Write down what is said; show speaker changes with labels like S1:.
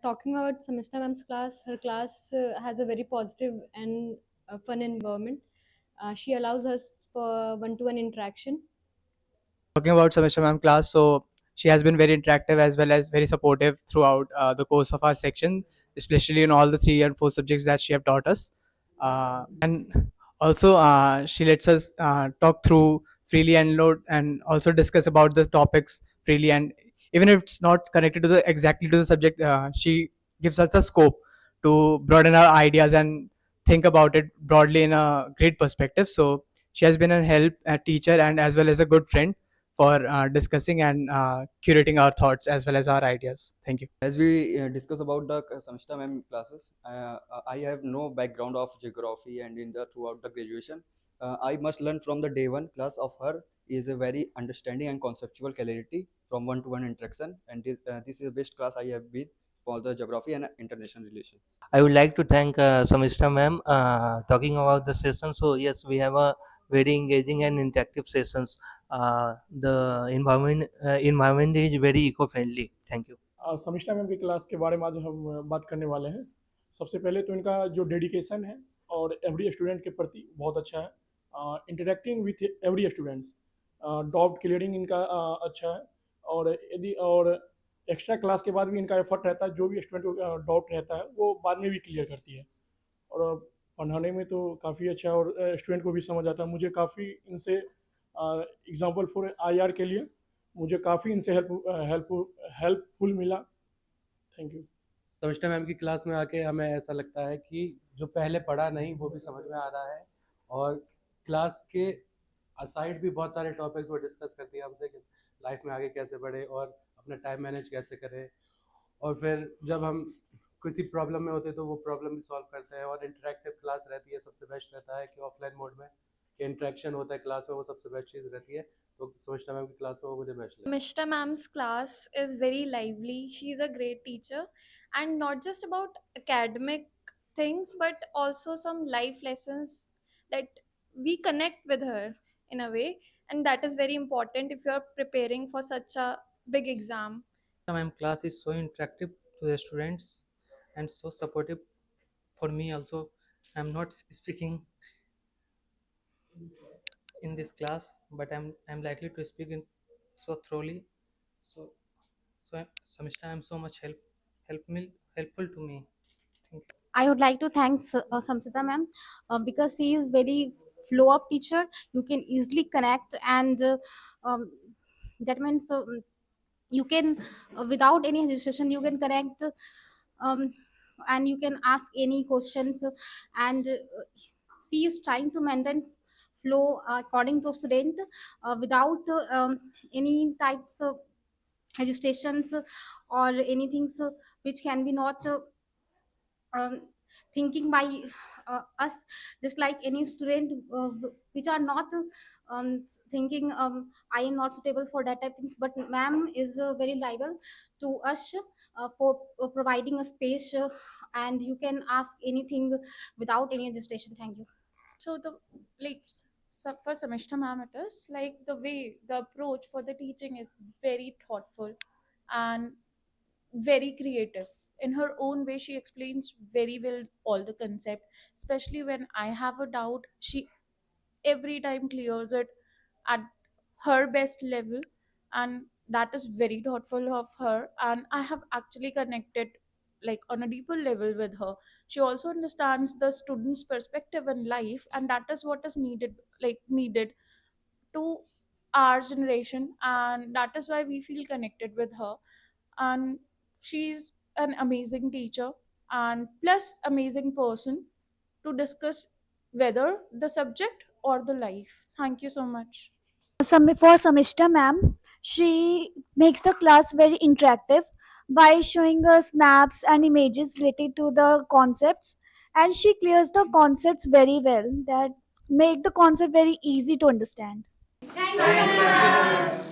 S1: Talking about Samishta ma'am's class, her class has a very positive and fun environment. She allows us for one-to-one interaction.
S2: Talking about Samishta ma'am class, so she has been very interactive as well as very supportive throughout the course of our section, especially in all the 3 and 4 subjects that she have taught us. And also, she lets us talk through freely and load and also discuss about the topics freely. And even if it's not connected to the exactly to the subject, she gives us a scope to broaden our ideas and think about it broadly in a great perspective. So she has been a help, a teacher, and as well as a good friend for discussing and curating our thoughts as well as our ideas. Thank you.
S3: As we discuss about the Samshita ma'am classes, I have no background of geography, and in the throughout the graduation, I must learn from the day one class of her is a very understanding and conceptual clarity from one-to-one interaction, and this is the best class I have been for the geography and international relations.
S4: I would like to thank Samishta ma'am talking about the session. So yes, we have a very engaging and interactive sessions. The environment is very eco-friendly. Thank you.
S5: Samishta ma'am की class के बारे में आज हम बात करने वाले हैं। सबसे पहले तो इनका जो डेडिकेशन है और एवरी स्टूडेंट के प्रति बहुत अच्छा है। Interacting with every students, doubt clearing इनका अच्छा है। और यदि और एक्स्ट्रा क्लास के बाद भी इनका एफर्ट रहता है, जो भी स्टूडेंट को डाउट रहता है वो बाद में भी क्लियर करती है। और पढ़ाने में तो काफ़ी अच्छा है और स्टूडेंट को भी समझ आता है। मुझे काफ़ी इनसे एग्जाम्पल फॉर IR के लिए मुझे काफ़ी इनसे हेल्पफुल मिला। Thank you.
S6: समिष्टा मैम की क्लास में आके हमें ऐसा लगता है कि जो पहले पढ़ा नहीं वो भी समझ में आ रहा है, और क्लास के असाइड भी बहुत सारे टॉपिक्स वो डिस्कस करती है हमसे कि लाइफ में आगे कैसे बढ़े और अपना टाइम मैनेज कैसे करें। और फिर जब हम किसी प्रॉब्लम में होते हैं तो वो प्रॉब्लम भी सॉल्व करते हैं। और इंटरेक्टिव क्लास रहती है, सबसे बेस्ट रहता है कि ऑफलाइन मोड में इंटरेक्शन होता है क्लास में, वो सबसे बेस्ट चीज़ रहती है। तो समिष्टा मैम की क्लास में वो मुझे बेस्ट लगा।
S7: Mishta ma'am's class is very lively. She's a great teacher, and not just about academic things, but also some life lessons that we connect with her in a way, and that is very important if you're preparing for such a big exam.
S8: Ma'am class is so interactive to the students and so supportive for me also. I'm not speaking in this class, but I'm likely to speak in so thoroughly. So Samishta, I'm so much helpful to me. Thank you.
S9: I would like to thank Samsita ma'am because she is very flow up teacher. You can easily connect and um, that means you can without any hesitation you can connect um, and you can ask any questions and she is trying to maintain flow according to student without any types of hesitations or anything which can be not um, thinking by us, just like any student which are not thinking I am not suitable for that type things, but ma'am is very liable to us for providing a space and you can ask anything without any hesitation. Thank you.
S7: So the like for Samishta ma'am, it is like the approach for the teaching is very thoughtful and very creative. In her own way, she explains very well all the concept. Especially when I have a doubt, she every time clears it at her best level, and that is very thoughtful of her. And I have actually connected like on a deeper level with her. She also understands the student's perspective in life, and that is what is needed to our generation, and that is why we feel connected with her. And she's an amazing teacher and plus amazing person to discuss whether the subject or the life. Thank you so much.
S10: For Samishta ma'am, she makes the class very interactive by showing us maps and images related to the concepts, and she clears the concepts very well that make the concept very easy to understand.
S11: Thank you.